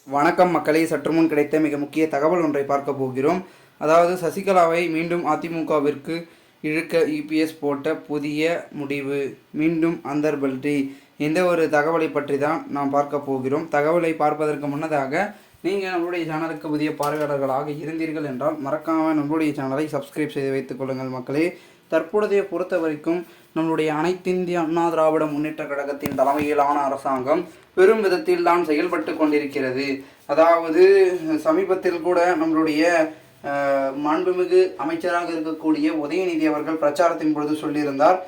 வணக்கம் மக்களே, சற்று முன் கிடைத்த மிக முக்கிய தகவல் ஒன்றை பார்க்க போகிறோம். அதாவது சசிகலாவை மீண்டும் அதிமுகவிற்கு இழுக்க இபிஎஸ் போட்ட புதிய முடிவு, மீண்டும் அந்தர்பல்டி. இந்த ஒரு தகவலை பற்றி தான் நாம் பார்க்க போகிறோம். தகவலை பார்ப்பதற்கு முன்னதாக நீங்கள் நம்மளுடைய சேனலுக்கு புதிய பார்வையாளர்களாக இருந்தீர்கள் என்றால் மறக்காமல் நம்மளுடைய சேனலை சப்ஸ்கிரைப் செய்து வைத்துக் கொள்ளுங்கள் மக்களே. தற்பொழுதைய பொறுத்த வரைக்கும் நம்மளுடைய அனைத்திந்திய அண்ணா திராவிட முன்னேற்ற கழகத்தின் தலைமையிலான அரசாங்கம் பெரும் விதத்தில் தான் செயல்பட்டு கொண்டிருக்கிறது. அதாவது சமீபத்தில் கூட நம்மளுடைய மாண்புமிகு அமைச்சராக இருக்கக்கூடிய உதயநிதி அவர்கள் பிரச்சாரத்தின் பொழுது சொல்லியிருந்தார்,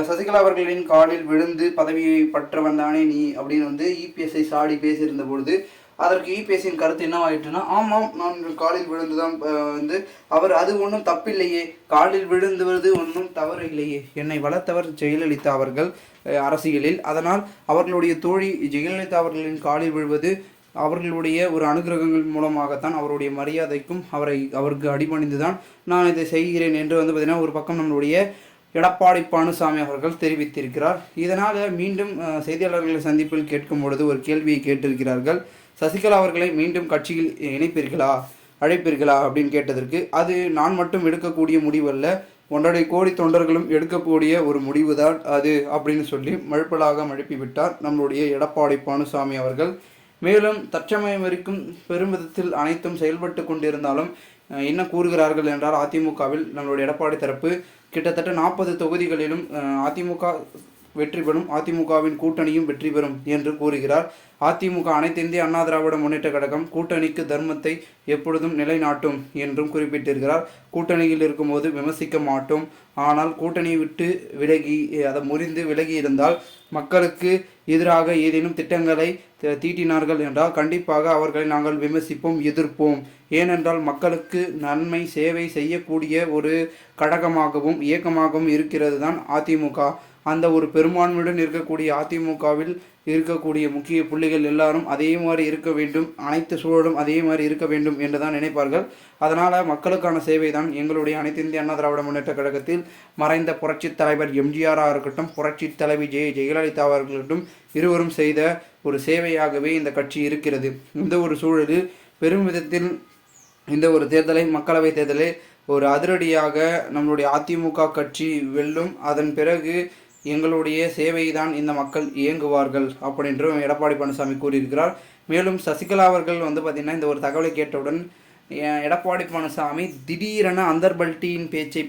சசிகலா அவர்களின் காலில் விழுந்து பதவியை பற்ற வந்தானே நீ அப்படின்னு இபிஎஸ்ஐ சாடி பேசியிருந்த பொழுது அதற்கு இபிஎஸ்சின் கருத்து என்னவாயிட்டுனா, ஆமாம் நான் காலில் விழுந்துதான் அவர் அது ஒன்றும் தப்பில்லையே, காலில் விழுந்துவது ஒன்றும் தவறு இல்லையே, என்னை வளர்த்தவர் ஜெயலலிதா அவர்கள் அரசியலில், அதனால் அவர்களுடைய தோழி ஜெயலலிதா அவர்களின் காலில் விழுவது அவர்களுடைய ஒரு அனுகிரகங்கள் மூலமாகத்தான், அவருடைய மரியாதைக்கும் அவருக்கு அடிபணிந்துதான் நான் இதை செய்கிறேன் என்று பார்த்திங்கன்னா ஒரு பக்கம் நம்மளுடைய எடப்பாடி பழனிசாமி அவர்கள் தெரிவித்திருக்கிறார். இதனால் மீண்டும் செய்தியாளர்களை சந்திப்பில் கேட்கும் பொழுது ஒரு கேள்வியை கேட்டிருக்கிறார்கள். சசிகலா அவர்களை மீண்டும் கட்சியில் இணைப்பீர்களா, அழைப்பீர்களா அப்படின்னு கேட்டதற்கு, அது நான் மட்டும் எடுக்கக்கூடிய முடிவு அல்ல, 1.5 கோடி தொண்டர்களும் எடுக்கக்கூடிய ஒரு முடிவு தான் அது அப்படின்னு சொல்லி மழுப்பலாக மழுப்பிவிட்டார் நம்மளுடைய எடப்பாடி பழனிசாமி அவர்கள். மேலும் தற்சமயம் வரைக்கும் பெருமிதத்தில் அனைத்தும் செயல்பட்டு கொண்டிருந்தாலும் என்ன கூறுகிறார்கள் என்றால், அதிமுகவில் நம்மளுடைய எடப்பாடி தரப்பு கிட்டத்தட்ட 40 தொகுதிகளிலும் அதிமுக வெற்றி பெறும், அதிமுகவின் கூட்டணியும் வெற்றி பெறும் என்று கூறுகிறார். அதிமுக அனைத்து இந்திய அண்ணா திராவிட முன்னேற்ற கழகம் கூட்டணிக்கு தர்மத்தை எப்பொழுதும் நிலைநாட்டும் என்றும் குறிப்பிட்டிருக்கிறார். கூட்டணியில் இருக்கும்போது விமர்சிக்க மாட்டோம், ஆனால் கூட்டணியை விட்டு விலகி அதை முறிந்து விலகி இருந்தால் மக்களுக்கு எதிராக ஏதேனும் திட்டங்களை தீட்டினார்கள் என்றால் கண்டிப்பாக அவர்களை நாங்கள் விமர்சிப்போம், எதிர்ப்போம். ஏனென்றால் மக்களுக்கு நன்மை சேவை செய்யக்கூடிய ஒரு கழகமாகவும் இயக்கமாகவும் இருக்கிறது தான் அதிமுக. அந்த ஒரு பெரும்பான்மையுடன் இருக்கக்கூடிய அதிமுகவில் இருக்கக்கூடிய முக்கிய புள்ளிகள் எல்லாரும் அதே மாதிரி இருக்க வேண்டும், அனைத்து சூழலும் அதே மாதிரி இருக்க வேண்டும் என்று தான் நினைப்பார்கள். அதனால் மக்களுக்கான சேவை தான் எங்களுடைய அனைத்து இந்திய அண்ணா திராவிட முன்னேற்ற கழகத்தில் மறைந்த புரட்சித் தலைவர் எம்ஜிஆராக இருக்கட்டும், புரட்சி தலைவி ஜெயலலிதா அவர்களும் இருவரும் செய்த ஒரு சேவையாகவே இந்த கட்சி இருக்கிறது. இந்த ஒரு சூழலில் பெரும் விதத்தில் இந்த ஒரு தேர்தலை, மக்களவை தேர்தலை ஒரு அதிரடியாக நம்மளுடைய அதிமுக கட்சி வெல்லும், அதன் பிறகு எங்களுடைய சேவை தான் இந்த மக்கள் இயங்குவார்கள் அப்படின்றும் எடப்பாடி பழனிசாமி கூறியிருக்கிறார். மேலும் சசிகலா அவர்கள் பார்த்திங்கன்னா இந்த ஒரு தகவலை கேட்டவுடன் எடப்பாடி பழனிசாமி திடீரென அந்தர்பல்ட்டியின் பேச்சை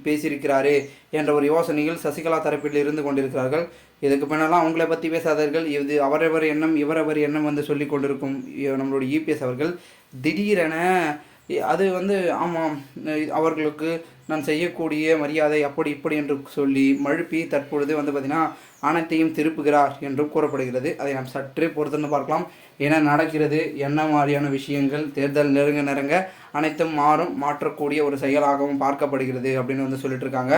பேசியிருக்கிறாரே என்ற ஒரு யோசனையில் சசிகலா தரப்பில் இருந்து கொண்டிருக்கிறார்கள். இதுக்கு பின்னெல்லாம் அவங்கள பற்றி பேசாதவர்கள், இது அவரவர் எண்ணம் இவரவர் எண்ணம் சொல்லி கொண்டிருக்கும் நம்மளுடைய இபிஎஸ் அவர்கள் திடீரென அது ஆமாம் அவர்களுக்கு நான் செய்யக்கூடிய மரியாதை அப்படி இப்படி என்று சொல்லி மழுப்பி தற்பொழுது பார்த்திங்கன்னா அனைத்தையும் திருப்புகிறார் என்றும் கூறப்படுகிறது. அதை நாம் சற்றே பொறுத்துன்னு பார்க்கலாம். என்ன நடக்கிறது, என்ன மாதிரியான விஷயங்கள், தேர்தல் நெருங்க அனைத்தும் மாற்றக்கூடிய ஒரு செயலாகவும் பார்க்கப்படுகிறது அப்படின்னு சொல்லிட்டு இருக்காங்க.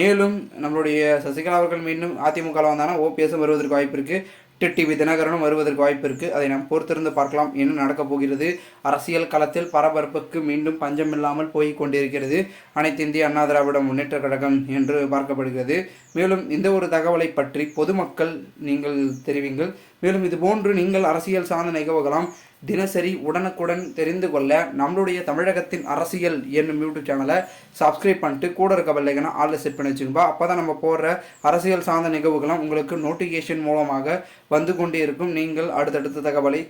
மேலும் நம்மளுடைய சசிகலா அவர்கள் மீண்டும் அதிமுக வந்தாங்கன்னா ஓபிஎஸும் வருவதற்கு வாய்ப்பு இருக்குது, டிடிவி தினகரனும் வருவதற்கு வாய்ப்பு இருக்குது. அதை நாம் பொறுத்திருந்து பார்க்கலாம் என்ன நடக்கப் போகிறது. அரசியல் களத்தில் பரபரப்புக்கு மீண்டும் பஞ்சமில்லாமல் போய் கொண்டிருக்கிறது அனைத்து இந்திய அண்ணா திராவிட முன்னேற்ற கழகம் என்று பார்க்கப்படுகிறது. மேலும் இந்த ஒரு தகவலை பற்றி பொதுமக்கள் நீங்கள் தெரிவிங்கள். மேலும் இதுபோன்று நீங்கள் அரசியல் சார்ந்த நிகழ்வுகளாம் தினசரி உடனுக்குடன் தெரிந்து கொள்ள நம்மளுடைய தமிழகத்தின் அரசியல் என்னும் யூடியூப் சேனலை சப்ஸ்கிரைப் பண்ணிட்டு கூட இருக்க பெல்லைக்கான ஆளில் செட் பண்ணி வச்சுக்கோங்க. அப்போ தான் நம்ம போடுற அரசியல் சார்ந்த நிகழ்வுகளாம் உங்களுக்கு நோட்டிஃபிகேஷன் மூலமாக வந்து கொண்டே இருக்கும். நீங்கள் அடுத்தடுத்த தகவலை